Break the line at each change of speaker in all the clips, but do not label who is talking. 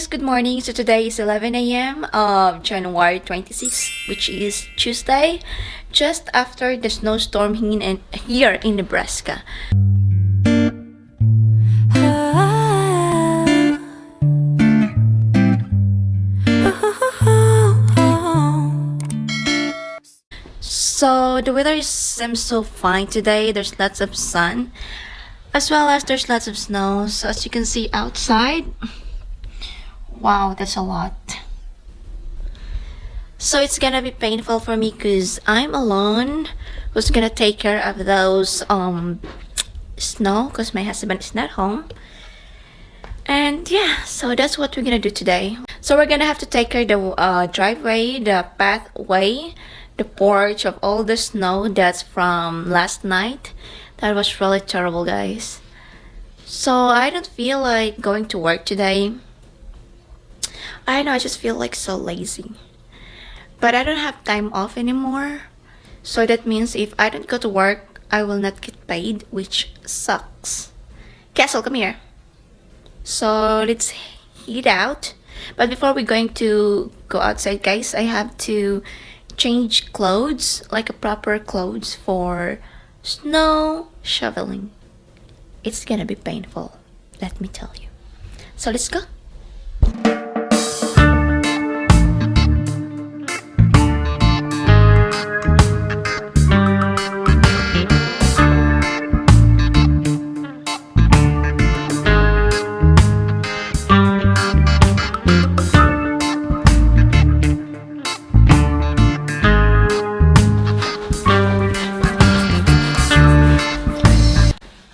guys, good morning. So today is 11 a.m. January 26th, which is Tuesday, just after the snowstorm here in Nebraska. So the weather seems so fine today. There's lots of sun, as well as there's lots of snow. So as you can see outside, wow, that's a lot. So it's gonna be painful for me because I'm alone who's gonna take care of those snow because my husband is not home. And yeah, so that's what we're gonna do today. So we're gonna have to take care of the driveway, the pathway, the porch of all the snow that's from last night. That was really terrible, guys. So I don't feel like going to work today. I know, I just feel like so lazy. But I don't have time off anymore. So that means if I don't go to work, I will not get paid, which sucks. Castle, come here. So let's head out. But before we're going to go outside, guys, I have to change clothes, like a proper clothes for snow shoveling. It's gonna be painful, let me tell you. So let's go.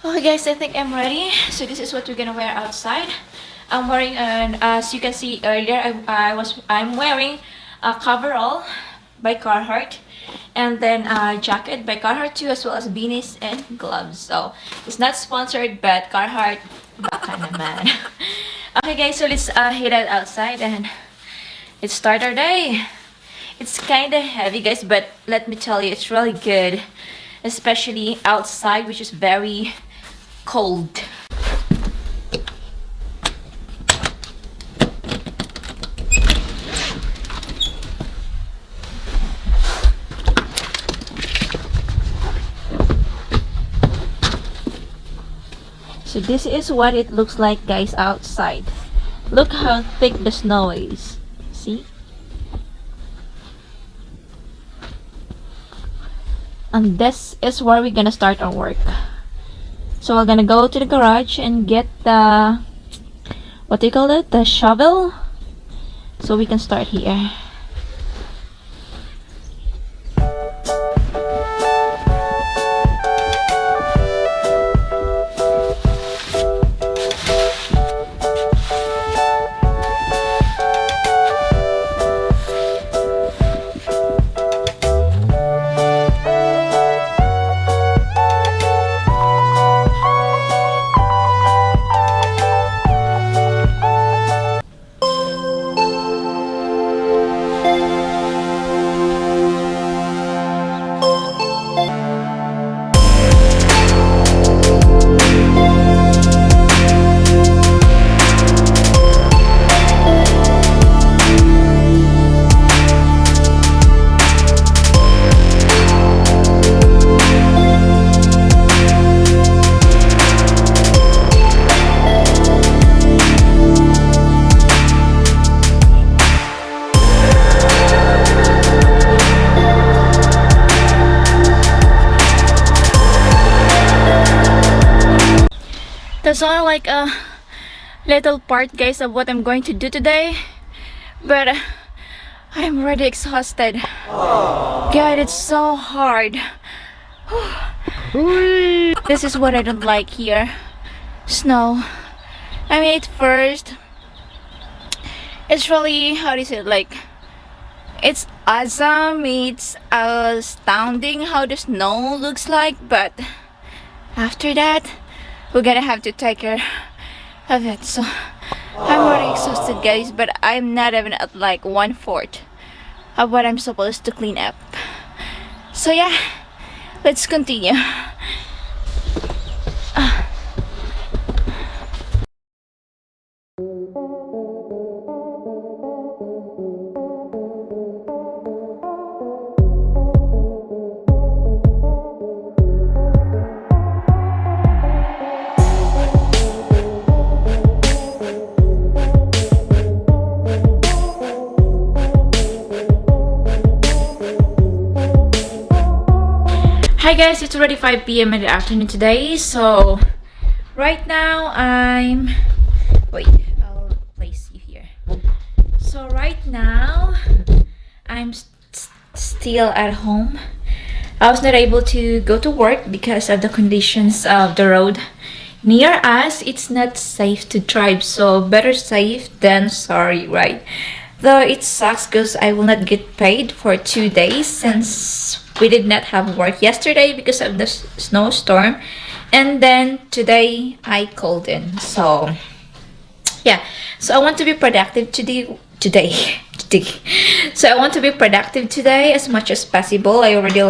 Okay guys, I think I'm ready. So this is what we're gonna wear outside. I'm wearing as you can see earlier, I'm wearing a coverall by Carhartt, and then a jacket by Carhartt too, as well as beanies and gloves. So it's not sponsored, but Carhartt, baka naman. Okay guys, so let's head out outside and let's start our day. It's kind of heavy, guys, but let me tell you, it's really good, especially outside, which is very cold. So this is what it looks like, guys, outside. Look how thick the snow is. See? And this is where we're gonna start our work. So we're gonna go to the garage and get the, what do you call it? The shovel. So we can start here. That's all like a little part, guys, of what I'm going to do today, but I'm already exhausted. God, it's so hard. This is what I don't like here. Snow. I mean, at first it's really, how do you say it, like, it's awesome, it's astounding how the snow looks like, but after that we're gonna have to take care of it. So I'm already exhausted, guys, but I'm not even at like 1/4 of what I'm supposed to clean up. So yeah, let's continue.
guys, it's already 5 p.m. in the afternoon today. So right now wait, I'll place you here. So right now I'm still at home. I was not able to go to work because of the conditions of the road near us. It's not safe to drive, so better safe than sorry, right? Though it sucks because I will not get paid for 2 days since we did not have work yesterday because of the snowstorm, and then today I called in. So yeah, so I want to be productive today. So I want to be productive today as much as possible. I already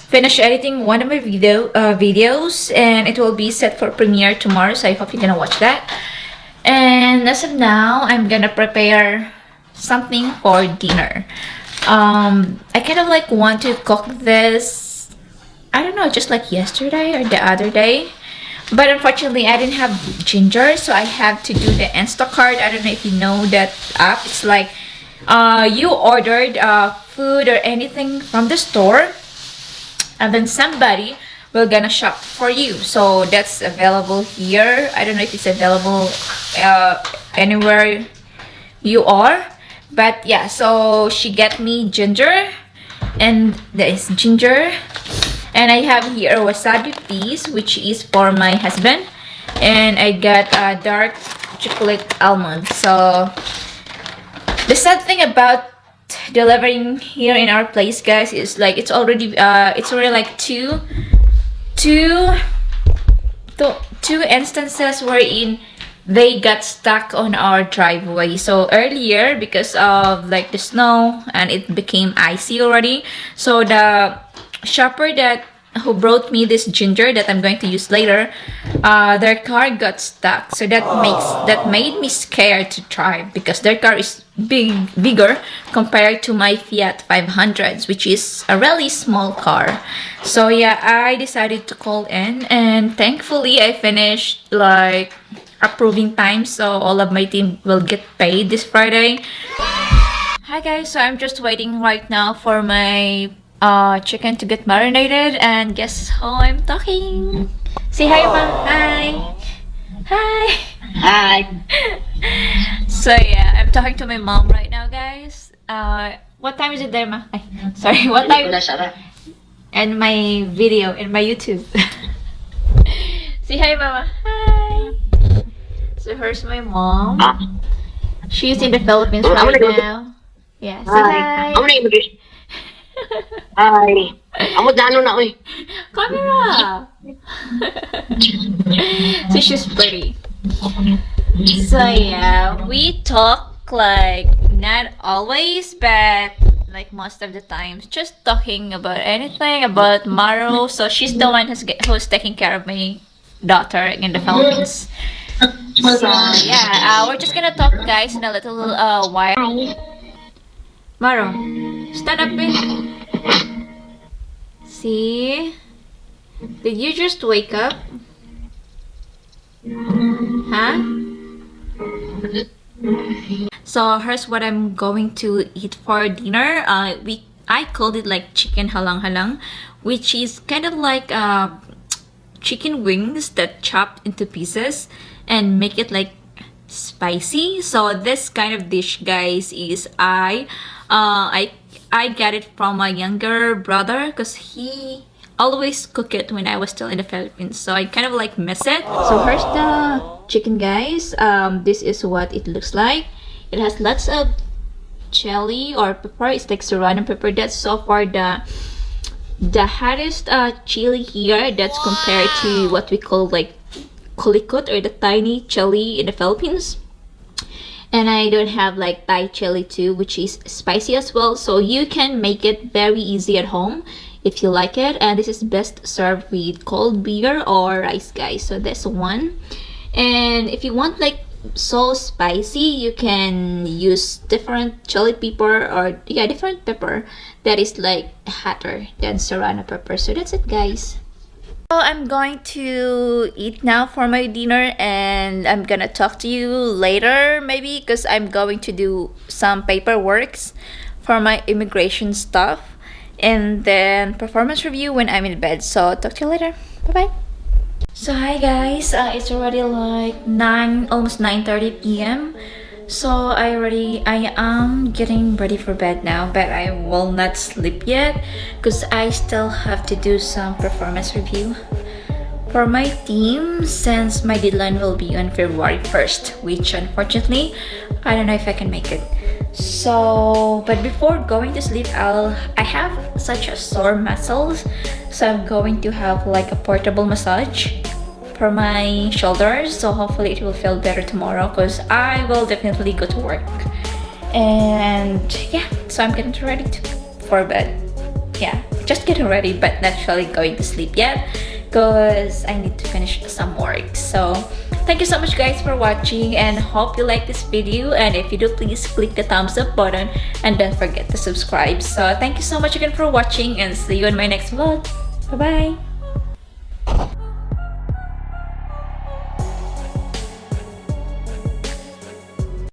finished editing one of my videos, and it will be set for premiere tomorrow, so I hope you're gonna watch that. And as of now, I'm gonna prepare something for dinner. I kind of want to cook this, I don't know, just like yesterday or the other day. But unfortunately, I didn't have ginger, so I have to do the Instacart. I don't know if you know that app. It's like you ordered food or anything from the store, and then somebody will gonna shop for you. So that's available here. I don't know if it's available anywhere you are, but yeah. So she get me ginger, and there is ginger. And I have here wasabi piece, which is for my husband. And I got a dark chocolate almond. So the sad thing about delivering here in our place, guys, is it's already like two instances wherein they got stuck on our driveway. So earlier, because of the snow, and it became icy already, so the shopper who brought me this ginger that I'm going to use later, their car got stuck. So that made me scared to drive, because their car is bigger compared to my Fiat 500s, which is a really small car. So yeah, I decided to call in, and thankfully I finished approving time, so all of my team will get paid this Friday. Hi guys, so I'm just waiting right now for my chicken to get marinated, and guess who I'm talking? Say hi, Ma. Hi. Hi.
Hi.
So yeah, I'm talking to my mom right now, guys. What time is it there, Ma? Ay, sorry, what time? And my video in my YouTube. Say hi, Mama. Hi. So here's my mom. She's in the Philippines right now. Yeah, say hi.
Hi. Amo dano na oy.
Camera. So she's pretty. So yeah, we talk not always, but most of the time, just talking about anything about Maro. So she's the one who's taking care of my daughter in the Philippines. So yeah, we're just gonna talk, guys, in a little while. Maro, stand up, babe. See? Did you just wake up? Huh? So here's what I'm going to eat for dinner. I called it chicken halang-halang, which is kind of chicken wings that chopped into pieces and make it spicy. So this kind of dish, guys, is I got it from my younger brother, because he always cooked it when I was still in the Philippines, so I kind of miss it. So here's the chicken, guys. This is what it looks like. It has lots of chili or pepper. It's serrano pepper. That's so far the hottest chili here. That's compared to what we call kulikot, or the tiny chili in the Philippines. And I don't have Thai chili too, which is spicy as well. So you can make it very easy at home if you like it. And this is best served with cold beer or rice, guys. So that's one. And if you want so spicy, you can use different chili pepper, or different pepper that is hotter than serrano pepper. So that's it, guys. So I'm going to eat now for my dinner, and I'm gonna talk to you later maybe, because I'm going to do some paperwork for my immigration stuff. and then performance review when I'm in bed. So talk to you later. Bye bye. So hi guys, it's already like 9, almost 9:30 p.m. So I am getting ready for bed now, but I will not sleep yet because I still have to do some performance review for my team, since my deadline will be on February 1st, which unfortunately I don't know if I can make it. So but before going to sleep, I have such a sore muscles, so I'm going to have like a portable massage for my shoulders, so hopefully it will feel better tomorrow because I will definitely go to work. And yeah, so I'm getting ready for bed. Yeah, just getting ready, but not actually going to sleep yet because I need to finish some work. So thank you so much guys for watching, and hope you like this video, and if you do, please click the thumbs up button and don't forget to subscribe. So thank you so much again for watching, and see you in my next vlog. Bye bye.